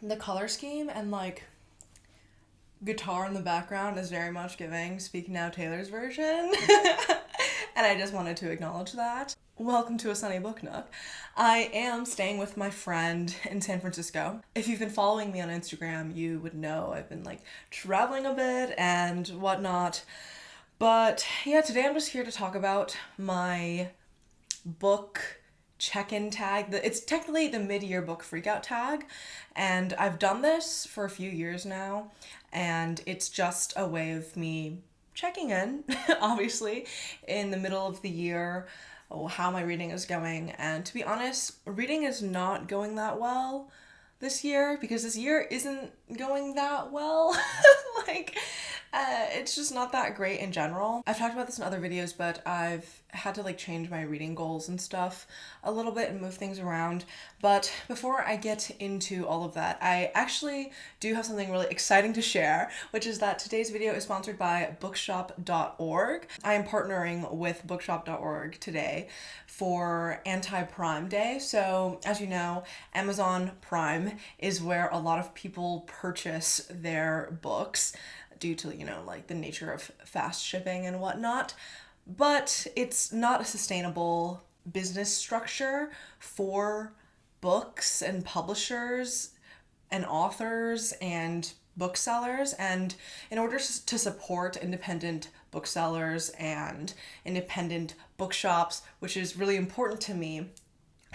the color scheme and like guitar in the background is very much giving Speak Now Taylor's version. And I just wanted to acknowledge that. Welcome to A Sunny Book Nook. I am staying with my friend in San Francisco. If you've been following me on Instagram, you would know I've been like traveling a bit and whatnot. But yeah, today I'm just here to talk about my book check-in tag. It's technically the mid-year book freakout tag, and I've done this for a few years now, and it's just a way of me checking in, obviously, in the middle of the year, how my reading is going. And to be honest, reading is not going that well this year because this year isn't going that well. like, it's just not that great in general. I've talked about this in other videos, but I've had to like change my reading goals and stuff a little bit and move things around. But before I get into all of that, I actually do have something really exciting to share, which is that today's video is sponsored by bookshop.org. I am partnering with bookshop.org today for Anti-Prime Day. So as you know, Amazon Prime is where a lot of people purchase their books due to, like the nature of fast shipping and whatnot. But it's not a sustainable business structure for books and publishers and authors and booksellers. And in order to support independent booksellers and independent bookshops, which is really important to me,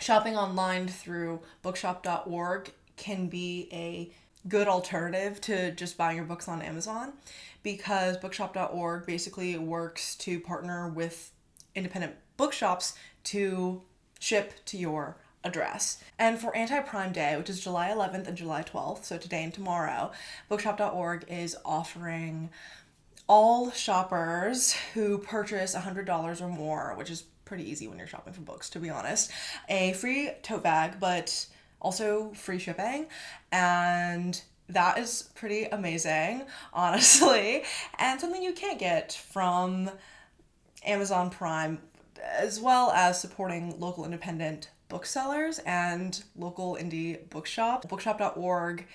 shopping online through bookshop.org can be a good alternative to just buying your books on Amazon, because bookshop.org basically works to partner with independent bookshops to ship to your address. And for Anti-Prime Day, which is July 11th and July 12th, so today and tomorrow, bookshop.org is offering all shoppers who purchase $100 or more, which is pretty easy when you're shopping for books, to be honest, a free tote bag, but also free shipping. And that is pretty amazing, honestly, and something you can't get from Amazon Prime, as well as supporting local independent booksellers and local indie bookshops. Bookshop.org,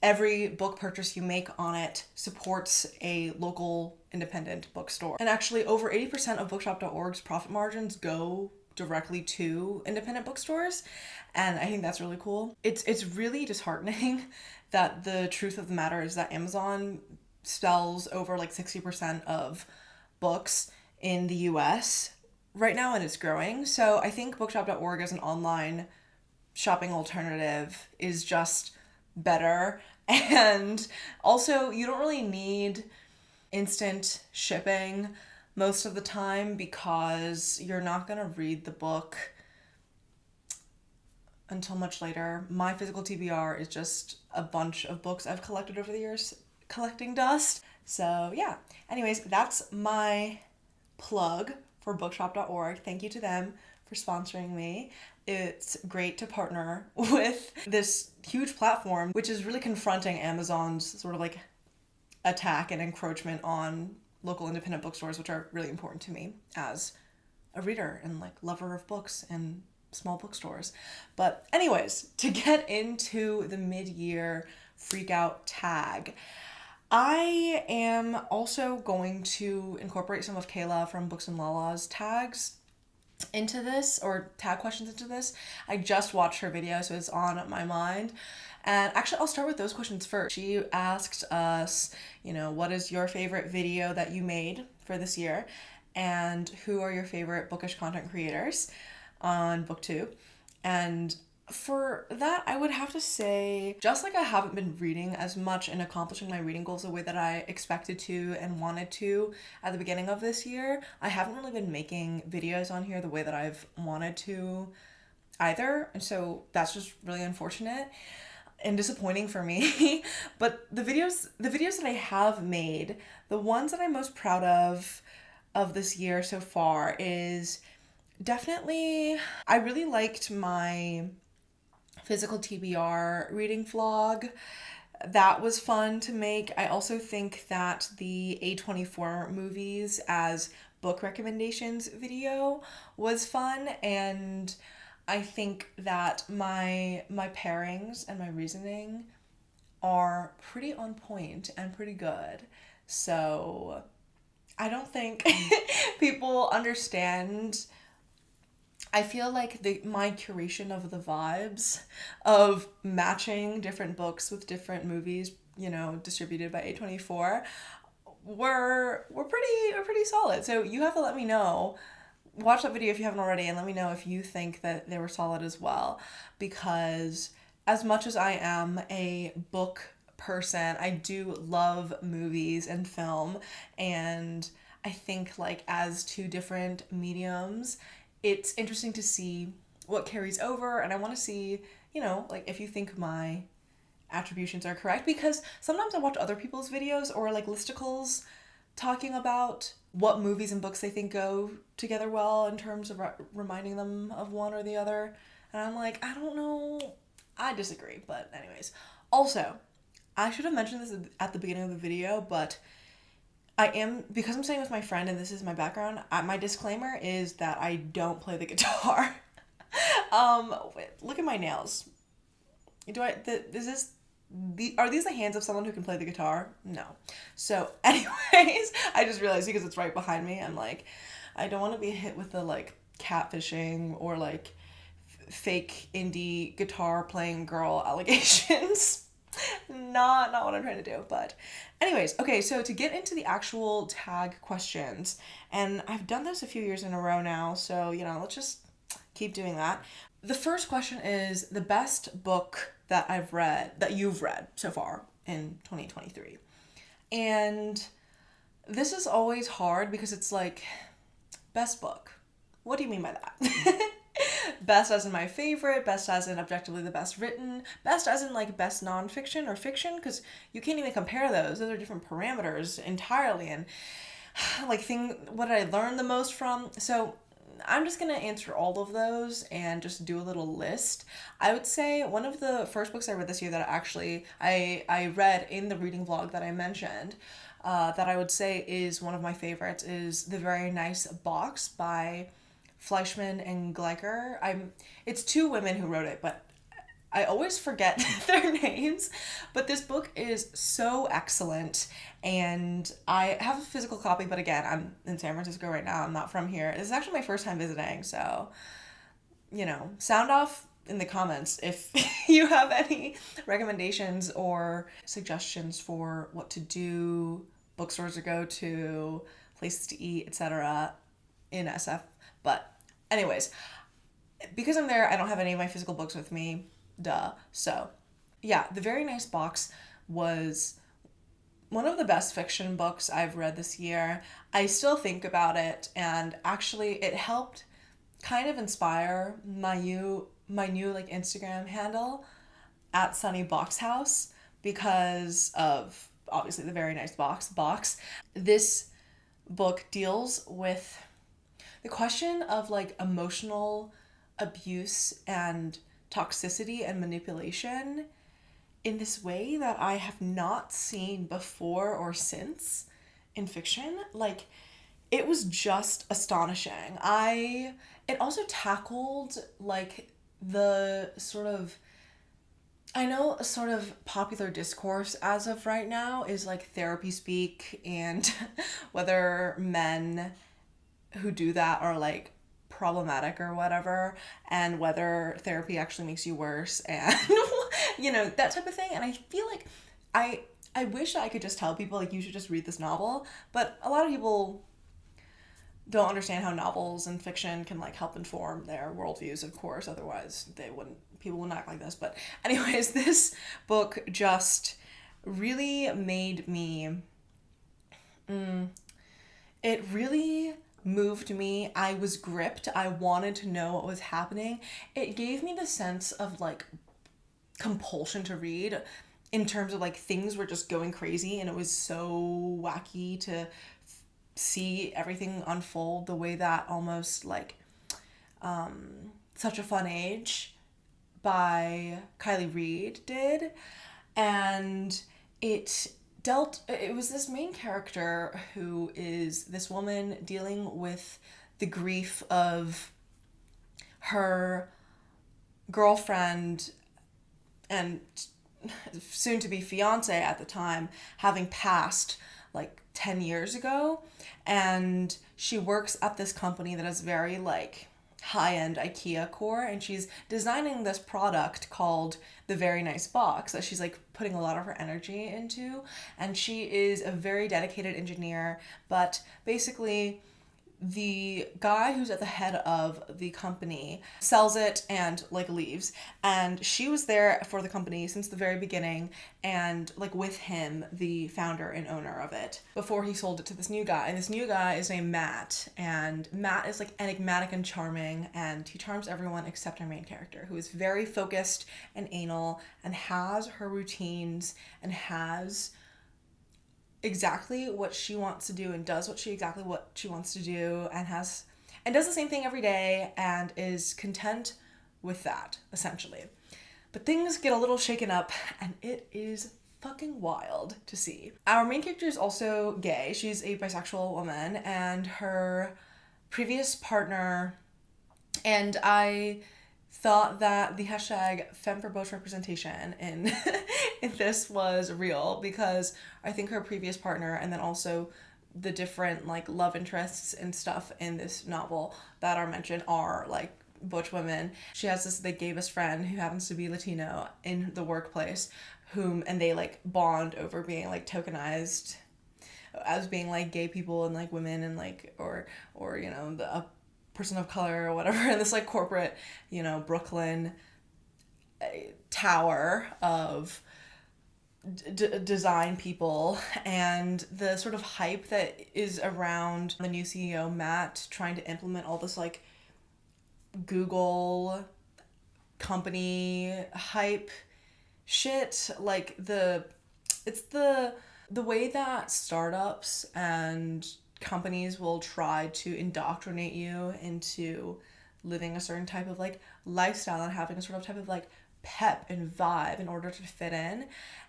every book purchase you make on it supports a local independent bookstore. And actually, over 80% of bookshop.org's profit margins go directly to independent bookstores, and I think that's really cool. It's really disheartening that the truth of the matter is that Amazon sells over like 60% of books in the US right now, and it's growing. So I think bookshop.org as an online shopping alternative is just better. And also, you don't really need instant shipping most of the time because you're not going to read the book until much later. My physical TBR is just a bunch of books I've collected over the years, collecting dust. So yeah, anyways, that's my plug for bookshop.org. Thank you to them for sponsoring me. It's great to partner with this huge platform, which is really confronting Amazon's sort of like attack and encroachment on local independent bookstores, which are really important to me as a reader and like lover of books and small bookstores. But anyways, to get into the mid-year freakout tag, I am also going to incorporate some of Kayla from Books and Lala's tags into this, or tag questions into this. I just watched her video, so it's on my mind. And actually, I'll start with those questions first. She asked us, what is your favorite video that you made for this year? And who are your favorite bookish content creators on BookTube? And for that, I would have to say, just like I haven't been reading as much and accomplishing my reading goals the way that I expected to and wanted to at the beginning of this year, I haven't really been making videos on here the way that I've wanted to either. And so that's just really unfortunate and disappointing for me. But the videos that I have made, the ones that I'm most proud of this year so far is definitely, I really liked my physical TBR reading vlog. That was fun to make. I also think that the A24 movies as book recommendations video was fun, and I think that my pairings and my reasoning are pretty on point and pretty good. So I don't think people understand. I feel like my curation of the vibes of matching different books with different movies, distributed by A24, were pretty solid. So you have to let me know. Watch that video if you haven't already, and let me know if you think that they were solid as well. Because as much as I am a book person, I do love movies and film, and I think like as two different mediums, it's interesting to see what carries over, and I want to see, like if you think my attributions are correct, because sometimes I watch other people's videos or like listicles talking about what movies and books they think go together well in terms of reminding them of one or the other, and I'm like, I don't know, I disagree. But anyways, also, I should have mentioned this at the beginning of the video, but because I'm staying with my friend and this is my background, my disclaimer is that I don't play the guitar. Look at my nails. Are these the hands of someone who can play the guitar? No. So anyways, I just realized because it's right behind me, I'm like, I don't want to be hit with the like catfishing or like fake indie guitar playing girl allegations. Not what I'm trying to do. But anyways, okay, so to get into the actual tag questions, and I've done this a few years in a row now, so let's just keep doing that. The first question is the best book that you've read so far in 2023. And this is always hard because it's like, best book. What do you mean by that? Best as in my favorite, best as in objectively the best written, best as in like best nonfiction or fiction, because you can't even compare those. Those are different parameters entirely. And like what did I learn the most from? So I'm just going to answer all of those and just do a little list. I would say one of the first books I read this year that I read in the reading vlog that I mentioned, that I would say is one of my favorites, is The Very Nice Box by Fleischman and Gleicher. It's two women who wrote it, but I always forget their names. But this book is so excellent, and I have a physical copy, but again, I'm in San Francisco right now. I'm not from here. This is actually my first time visiting, so, sound off in the comments if you have any recommendations or suggestions for what to do, bookstores to go to, places to eat, etc. in SF. But anyways, because I'm there, I don't have any of my physical books with me. Duh. So, yeah, The Very Nice Box was one of the best fiction books I've read this year. I still think about it, and actually it helped kind of inspire my new like Instagram handle at @sunnyboxhouse, because of obviously The Very Nice Box. This book deals with the question of like emotional abuse and toxicity and manipulation in this way that I have not seen before or since in fiction. Like, it was just astonishing. It also tackled like the sort of, I know a sort of popular discourse as of right now is like therapy speak, and whether men who do that are like problematic or whatever, and whether therapy actually makes you worse, and that type of thing. And I feel like I wish I could just tell people like, you should just read this novel, but a lot of people don't understand how novels and fiction can like help inform their worldviews, of course, otherwise people wouldn't act like this. But anyways, this book just really made me it really moved me. I was gripped. I wanted to know what was happening. It gave me the sense of like compulsion to read, in terms of like things were just going crazy, and it was so wacky to see everything unfold the way that almost like Such a Fun Age by Kylie Reid did. And it was this main character who is this woman dealing with the grief of her girlfriend and soon to be fiance at the time, having passed like 10 years ago. And she works at this company that is very like high-end IKEA core, and she's designing this product called the Very Nice Box that she's like putting a lot of her energy into. And she is a very dedicated engineer, but basically the guy who's at the head of the company sells it and like leaves, and she was there for the company since the very beginning, and like with him, the founder and owner of it, before he sold it to this new guy. And this new guy is named Matt, and Matt is like enigmatic and charming, and he charms everyone except our main character, who is very focused and anal and has her routines and has exactly what she wants to do and does exactly what she wants to do, and does the same thing every day and is content with that, essentially. But things get a little shaken up, and it is fucking wild to see. Our main character is also gay. She's a bisexual woman, and her previous partner, and I thought that the hashtag femme for both representation in in this was real, because I think her previous partner, and then also the different like love interests and stuff in this novel that are mentioned, are like butch women. She has this gay best friend who happens to be Latino in the workplace, and they like bond over being like tokenized as being like gay people and like women and like or you know a person of color or whatever, in this like corporate, you know, Brooklyn tower of design people. And the sort of hype that is around the new CEO Matt trying to implement all this like Google company hype shit, like it's the way that startups and companies will try to indoctrinate you into living a certain type of like lifestyle and having a sort of type of like pep and vibe in order to fit in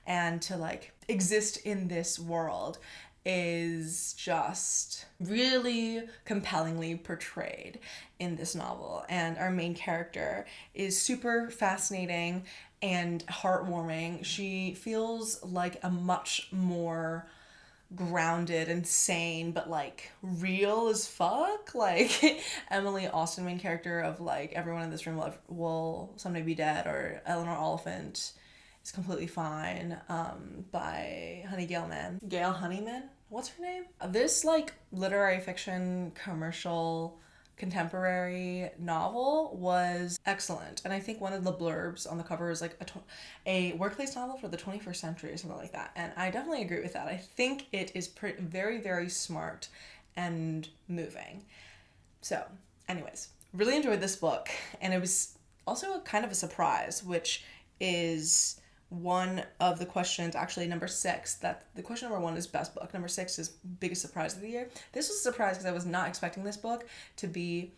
and to like exist in this world, is just really compellingly portrayed in this novel. And our main character is super fascinating and heartwarming. She feels like a much more grounded and sane, but like real as fuck, like Emily Austen, main character of like Everyone in This Room will Someday Be Dead, or Eleanor Oliphant is Completely Fine, by Gail Honeyman, what's her name? This like literary fiction commercial contemporary novel was excellent, and I think one of the blurbs on the cover is like a workplace novel for the 21st century or something like that, and I definitely agree with that. I think it is very, very smart and moving. So anyways, really enjoyed this book, and it was also kind of a surprise, which is one of the questions, actually number 6, that the question number 1 is best book, number 6 is biggest surprise of the year. This was a surprise because I was not expecting this book to be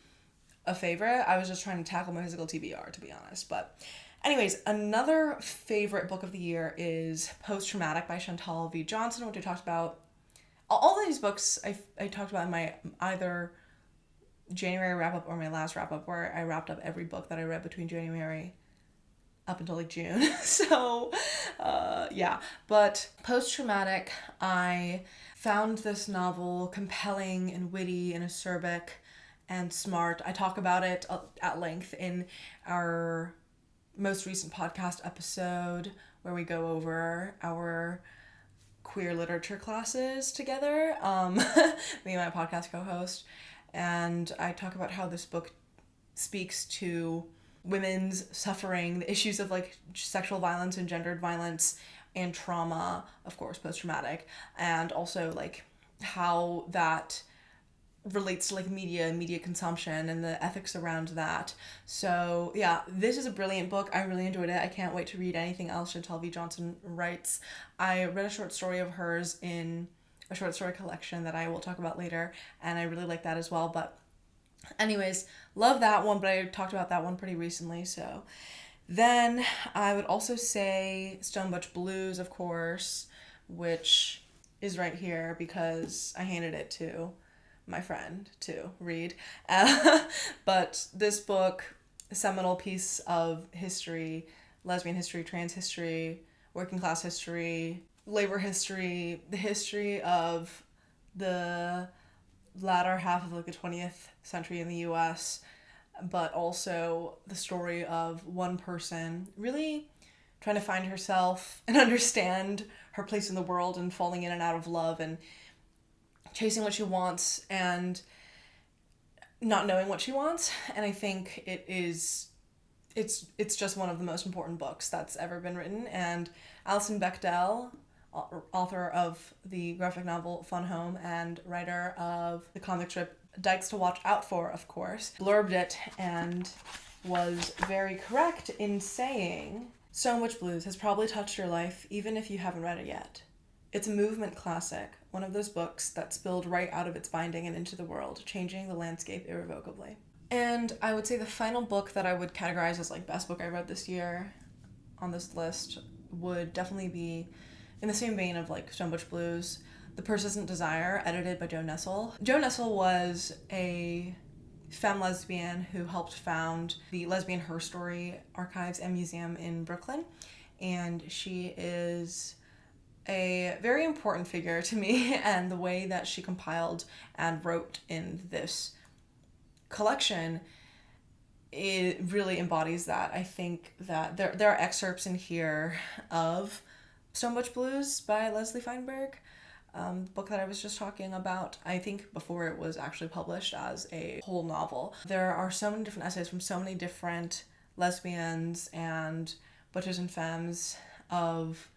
a favorite. I was just trying to tackle my physical TBR, to be honest. But anyways, another favorite book of the year is Post Traumatic by Chantal V. Johnson, which I talked about. All of these books I talked about in my either January wrap up or my last wrap up, where I wrapped up every book that I read between January up until like June. So yeah, but Post Traumatic, I found this novel compelling and witty and acerbic and smart. I talk about it at length in our most recent podcast episode, where we go over our queer literature classes together, me and my podcast co-host, and I talk about how this book speaks to women's suffering, the issues of like sexual violence and gendered violence and trauma, of course, post-traumatic, and also like how that relates to like media consumption and the ethics around that. So yeah, this is a brilliant book. I really enjoyed it. I can't wait to read anything else Chantal V. Johnson writes. I read a short story of hers in a short story collection that I will talk about later, and I really like that as well. But anyways, love that one, but I talked about that one pretty recently. So then I would also say Stone Butch Blues, of course, which is right here because I handed it to my friend to read. But this book, a seminal piece of history, lesbian history, trans history, working class history, labor history, the history of the latter half of like the 20th century in the US, but also the story of one person really trying to find herself and understand her place in the world and falling in and out of love and chasing what she wants and not knowing what she wants. And I think it's just one of the most important books that's ever been written. And Alison Bechdel, author of the graphic novel Fun Home and writer of the comic strip Dykes to Watch Out For, of course, blurbed it and was very correct in saying, "So Much Blues has probably touched your life even if you haven't read it yet. It's a movement classic, one of those books that spilled right out of its binding and into the world, changing the landscape irrevocably." And I would say the final book that I would categorize as like best book I read this year on this list would definitely be in the same vein of like Stone Butch Blues, The Persistent Desire, edited by Jo Nessel. Jo Nessel was a femme lesbian who helped found the Lesbian Her Story archives and museum in Brooklyn, and she is a very important figure to me, and the way that she compiled and wrote in this collection, it really embodies that. I think that there are excerpts in here of Stone Butch Blues by Leslie Feinberg, book that I was just talking about, I think before it was actually published as a whole novel. There are so many different essays from so many different lesbians and butches and femmes of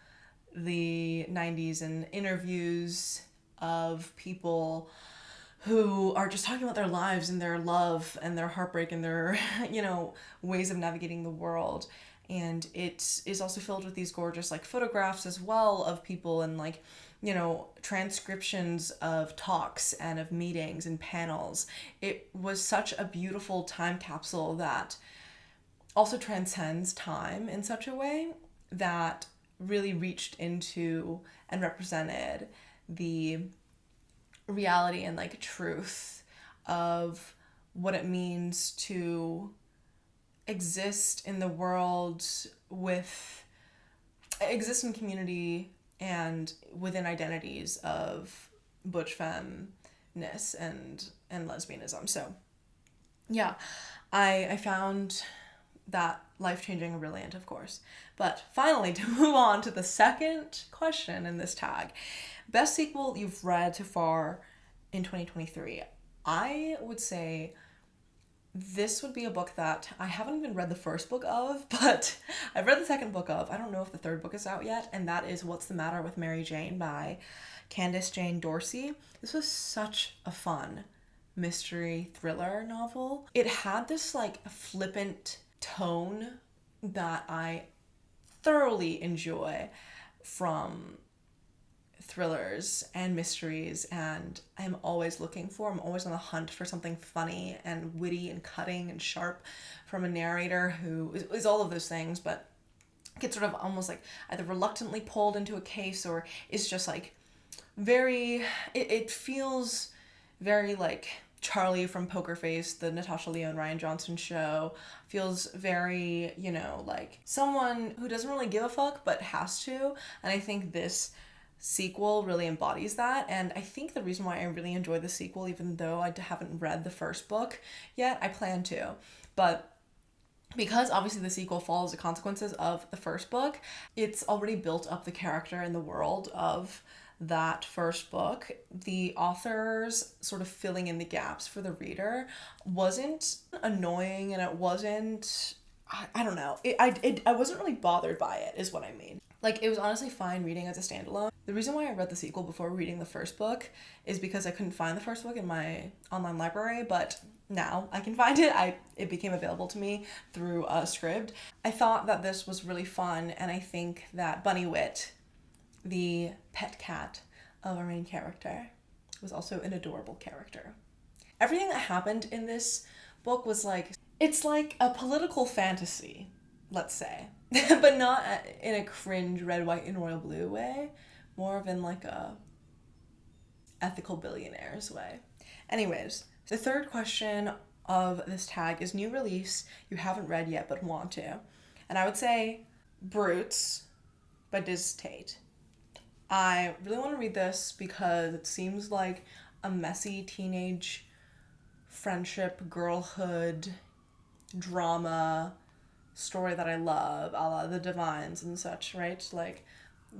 the 90s and interviews of people who are just talking about their lives and their love and their heartbreak and their, ways of navigating the world. And it is also filled with these gorgeous like photographs as well of people and like, transcriptions of talks and of meetings and panels. It was such a beautiful time capsule that also transcends time in such a way that really reached into and represented the reality and like truth of what it means to exist in the world exist in community and within identities of butch femness and lesbianism. So yeah, I found that life-changing and brilliant, of course. But finally, to move on to the second question in this tag, best sequel you've read so far in 2023. I would say this would be a book that I haven't even read the first book of, but I've read the second book of. I don't know if the third book is out yet, and that is What's the Matter with Mary Jane by Candace Jane Dorsey. This was such a fun mystery thriller novel. It had this like flippant tone that I thoroughly enjoy from thrillers and mysteries, and I'm always I'm always on the hunt for something funny and witty and cutting and sharp from a narrator who is all of those things, but gets sort of almost like either reluctantly pulled into a case or is just like it feels very like Charlie from Poker Face, the Natasha Lyonne Ryan Johnson show, feels very, like someone who doesn't really give a fuck but has to. And I think this sequel really embodies that. And I think the reason why I really enjoy the sequel, even though I haven't read the first book yet, I plan to. But because obviously the sequel follows the consequences of the first book, it's already built up the character and the world of that first book. The author's sort of filling in the gaps for the reader wasn't annoying, and it wasn't, I don't know, I wasn't really bothered by it, is what I mean. Like, it was honestly fine reading as a standalone. The reason why I read the sequel before reading the first book is because I couldn't find the first book in my online library, but now I can find it. It became available to me through Scribd. I thought that this was really fun, and I think that Bunny Wit, the pet cat of our main character, was also an adorable character. Everything that happened in this book was like, it's like a political fantasy, let's say, but not in a cringe red, white, and royal blue way, more of in like a ethical billionaires way. Anyways, the third question of this tag is new release you haven't read yet but want to. And I would say Brutes by Diz Tate. I really want to read this because it seems like a messy teenage friendship, girlhood, drama story that I love, a la The Divines and such, right? Like,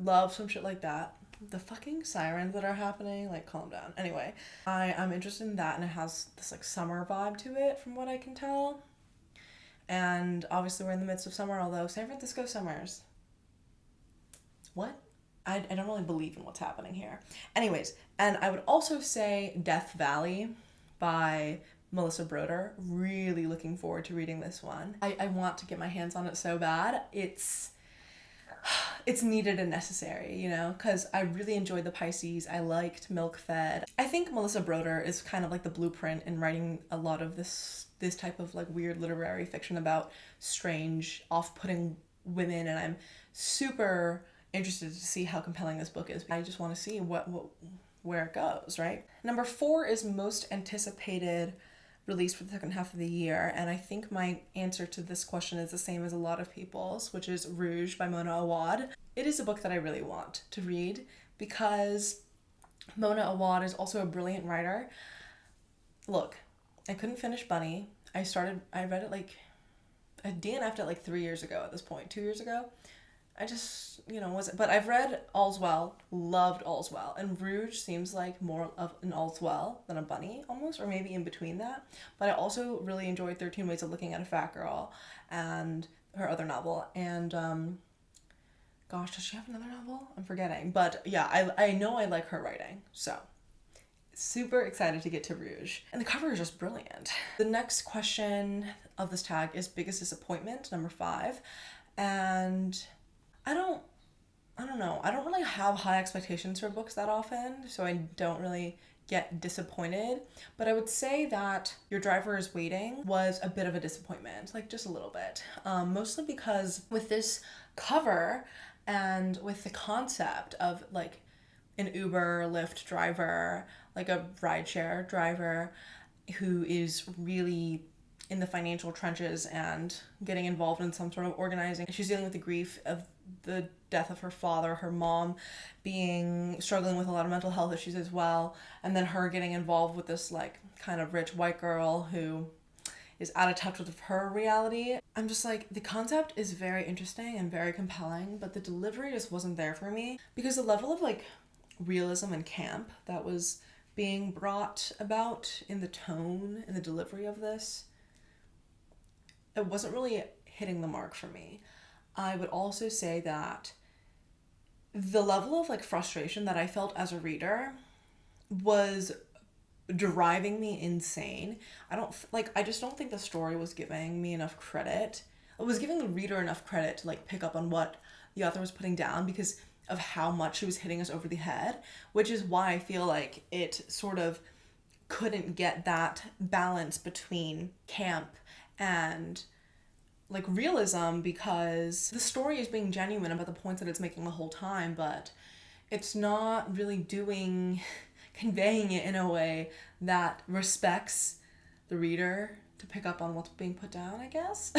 love some shit like that. The fucking sirens that are happening, like, calm down. Anyway, I'm interested in that, and it has this, like, summer vibe to it, from what I can tell. And obviously we're in the midst of summer, although San Francisco summers. What? I don't really believe in what's happening here. Anyways, and I would also say Death Valley by Melissa Broder. Really looking forward to reading this one. I want to get my hands on it so bad. It's needed and necessary, you know, because I really enjoyed the Pisces. I liked Milk Fed. I think Melissa Broder is kind of like the blueprint in writing a lot of this type of like weird literary fiction about strange, off-putting women, and I'm super interested to see how compelling this book is. I just want to see where it goes, right? Number 4 is most anticipated release for the second half of the year, and I think my answer to this question is the same as a lot of people's, which is Rouge by Mona Awad. It is a book that I really want to read because Mona Awad is also a brilliant writer. Look, I couldn't finish Bunny. I read it like, I DNF'd it like 3 years ago at this point, 2 years ago. I just, wasn't, but I've read All's Well, loved All's Well, and Rouge seems like more of an All's Well than a Bunny, almost, or maybe in between that, but I also really enjoyed 13 Ways of Looking at a Fat Girl, and her other novel, and, gosh, does she have another novel? I'm forgetting, but yeah, I know I like her writing, so super excited to get to Rouge. And the cover is just brilliant. The next question of this tag is Biggest Disappointment, number 5, and I don't know. I don't really have high expectations for books that often, so I don't really get disappointed. But I would say that Your Driver is Waiting was a bit of a disappointment, like just a little bit. Mostly because with this cover and with the concept of like an Uber, Lyft driver, like a rideshare driver who is really in the financial trenches and getting involved in some sort of organizing. She's dealing with the grief of the death of her father, her mom struggling with a lot of mental health issues as well, and then her getting involved with this like kind of rich white girl who is out of touch with her reality. I'm just like, the concept is very interesting and very compelling, but the delivery just wasn't there for me, because the level of like realism and camp that was being brought about in the tone and the delivery of this, it wasn't really hitting the mark for me. I would also say that the level of like frustration that I felt as a reader was driving me insane. I just don't think the story was giving me enough credit. It was giving the reader enough credit to like pick up on what the author was putting down because of how much she was hitting us over the head, which is why I feel like it sort of couldn't get that balance between camp and like realism, because the story is being genuine about the points that it's making the whole time, but it's not really conveying it in a way that respects the reader to pick up on what's being put down, I guess.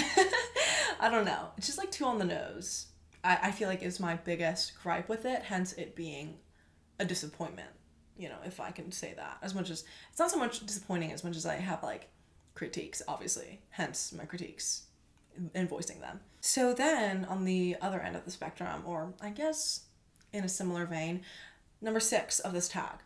I don't know. It's just like too on the nose. I feel like is my biggest gripe with it, hence it being a disappointment, if I can say that. As much as, it's not so much disappointing as much as I have like critiques, obviously, hence my critiques and voicing them. So then on the other end of the spectrum, or I guess in a similar vein, number 6 of this tag,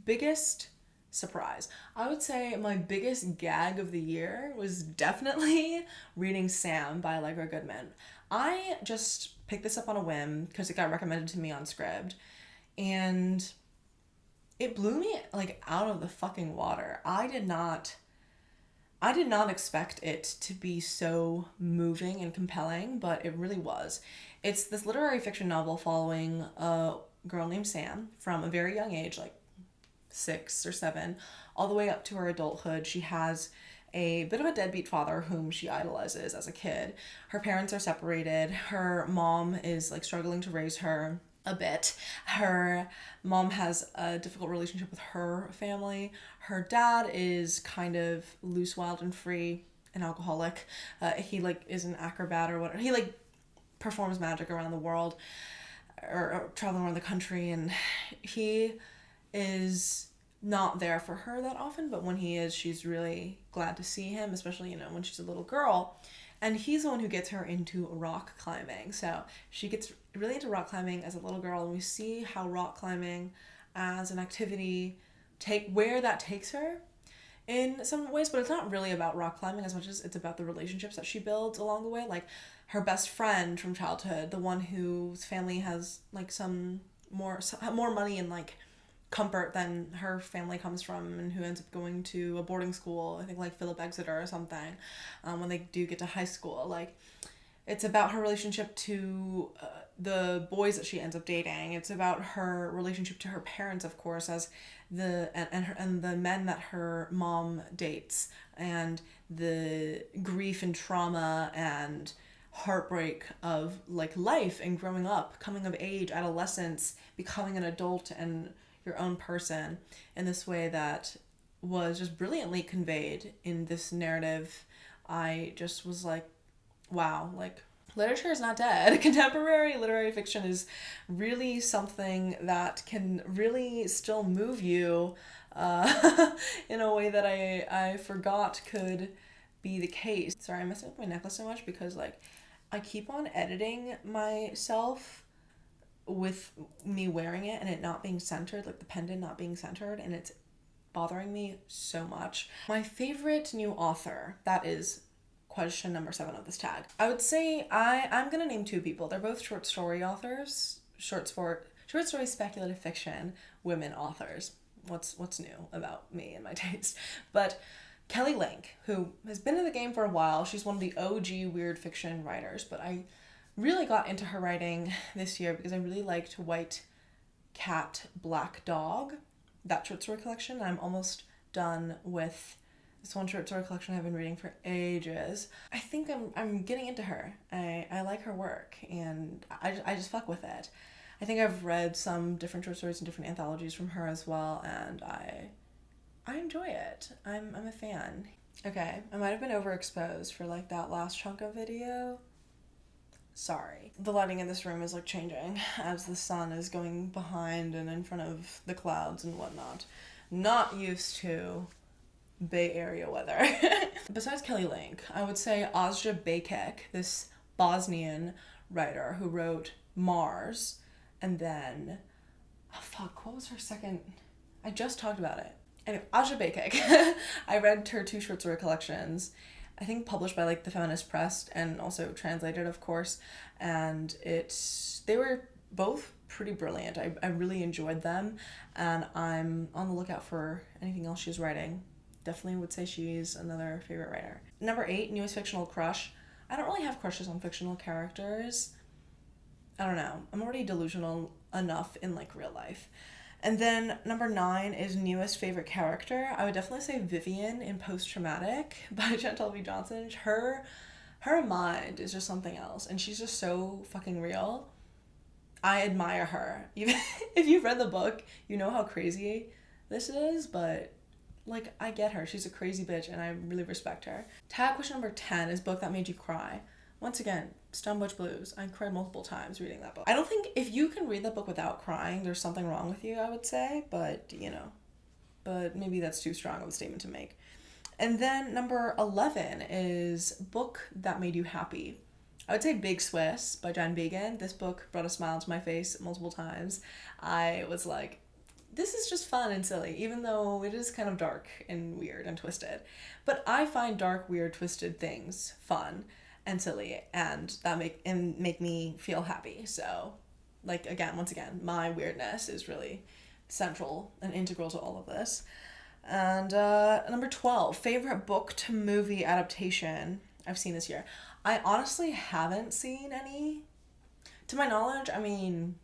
biggest surprise. I would say my biggest gag of the year was definitely reading Sam by Allegra Goodman. I just picked this up on a whim because it got recommended to me on Scribd, and it blew me like out of the fucking water. I did not expect it to be so moving and compelling, but it really was. It's this literary fiction novel following a girl named Sam from a very young age, like 6 or 7, all the way up to her adulthood. She has a bit of a deadbeat father whom she idolizes as a kid. Her parents are separated. Her mom is like struggling to raise her a bit. Her mom has a difficult relationship with her family. Her dad is kind of loose, wild, and free, an alcoholic. He like is an acrobat or whatever. He like performs magic around the world. or traveling around the country, and he is not there for her that often, but when he is, she's really glad to see him, especially, when she's a little girl. And he's the one who gets her into rock climbing. So she gets really into rock climbing as a little girl, and we see how rock climbing as an activity where that takes her in some ways, but it's not really about rock climbing as much as it's about the relationships that she builds along the way. Like her best friend from childhood, the one whose family has like some more money and like comfort than her family comes from, and who ends up going to a boarding school, I think like Philip Exeter or something, when they do get to high school. Like, it's about her relationship to the boys that she ends up dating. It's about her relationship to her parents, of course, as and the men that her mom dates, and the grief and trauma and heartbreak of like life and growing up, coming of age, adolescence, becoming an adult and your own person in this way that was just brilliantly conveyed in this narrative. I just was like, wow, like literature is not dead. Contemporary literary fiction is really something that can really still move you in a way that I forgot could be the case. Sorry, I'm messing with my necklace so much because like I keep on editing myself with me wearing it and it not being centered, like the pendant not being centered, and it's bothering me so much. My favorite new author, that is question number 7 of this tag. I would say I'm gonna name 2 people. They're both short story authors, short story speculative fiction women authors. What's new about me and my taste? But Kelly Link, who has been in the game for a while, she's one of the OG weird fiction writers, but I really got into her writing this year because I really liked White Cat, Black Dog, that short story collection. I'm almost done with this one short story collection I've been reading for ages. I think I'm getting into her. I like her work, and I just fuck with it. I think I've read some different short stories and different anthologies from her as well, and I enjoy it. I'm a fan. Okay, I might have been overexposed for like that last chunk of video. Sorry. The lighting in this room is like changing as the sun is going behind and in front of the clouds and whatnot. Not used to Bay Area weather. Besides Kelly Link, I would say Ozja Bekek, this Bosnian writer who wrote Mars, and then, what was her second? I just talked about it. Anyway, Ozja Bekek. I read her 2 short story collections, I think published by like the Feminist Press and also translated, of course, and they were both pretty brilliant. I really enjoyed them, and I'm on the lookout for anything else she's writing. Definitely would say she's another favorite writer. Number 8, newest fictional crush. I don't really have crushes on fictional characters. I don't know. I'm already delusional enough in like real life. And then number 9 is newest favorite character. I would definitely say Vivian in Post Traumatic by Chantal V. Johnson. Her mind is just something else, and she's just so fucking real. I admire her. Even if you've read the book, you know how crazy this is, but like I get her. She's a crazy bitch, and I really respect her. Tag question number 10 is book that made you cry. Once again, Stone Butch Blues. I cried multiple times reading that book. I don't think if you can read that book without crying, there's something wrong with you, I would say, but but maybe that's too strong of a statement to make. And then number 11 is book that made you happy. I would say Big Swiss by Jen Began. This book brought a smile to my face multiple times. I was like, this is just fun and silly, even though it is kind of dark and weird and twisted. But I find dark, weird, twisted things fun and silly, and that make me feel happy. So, like, once again, my weirdness is really central and integral to all of this. And number 12, favorite book to movie adaptation I've seen this year. I honestly haven't seen any. To my knowledge, I mean,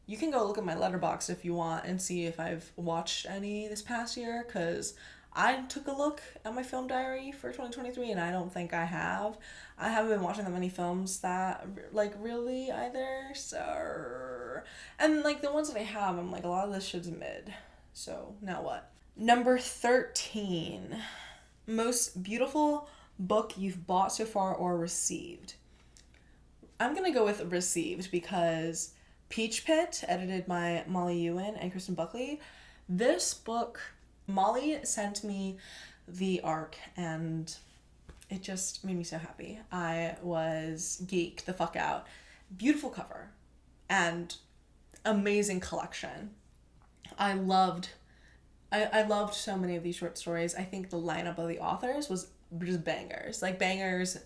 you can go look at my Letterboxd if you want and see if I've watched any this past year, because I took a look at my film diary for 2023 and I don't think I have. I haven't been watching that many films that, like, really either, so... And, like, the ones that I have, I'm like, a lot of this shit's mid. So, now what? Number 13. Most beautiful book you've bought so far or received. I'm gonna go with received because Peach Pit, edited by Molly Ewan and Kristen Buckley. This book, Molly sent me the arc and it just made me so happy. I was geeked the fuck out. Beautiful cover and amazing collection. I loved so many of these short stories. I think the lineup of the authors was just bangers. Like bangers,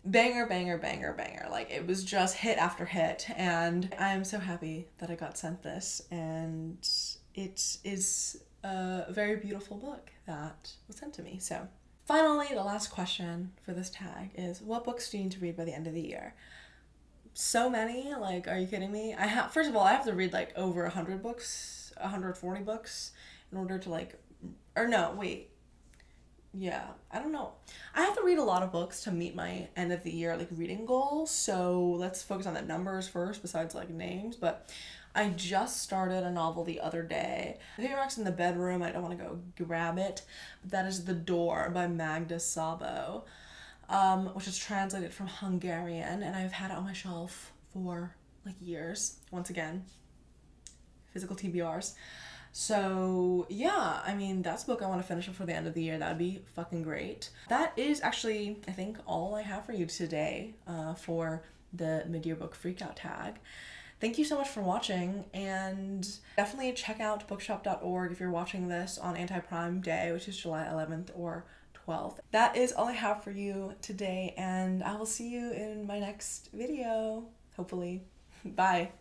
banger. Like it was just hit after hit. And I'm so happy that I got sent this. And it is a very beautiful book that was sent to me. So finally, the last question for this tag is, what books do you need to read by the end of the year? So many, like, are you kidding me? First of all, I have to read like over 100 books, 140 books in order to like, or no, wait. Yeah, I don't know. I have to read a lot of books to meet my end of the year like reading goal. So let's focus on the numbers first besides like names. But I just started a novel the other day. The paperback's in the bedroom. I don't want to go grab it. But that is The Door by Magda Szabo, which is translated from Hungarian, and I've had it on my shelf for like years. Once again, physical TBRs. So yeah, I mean, that's a book I want to finish before the end of the year. That would be fucking great. That is actually, I think, all I have for you today for the mid-year book freakout tag. Thank you so much for watching, and definitely check out bookshop.org if you're watching this on Anti-Prime Day, which is July 11th or 12th. That is all I have for you today, and I will see you in my next video, hopefully. Bye.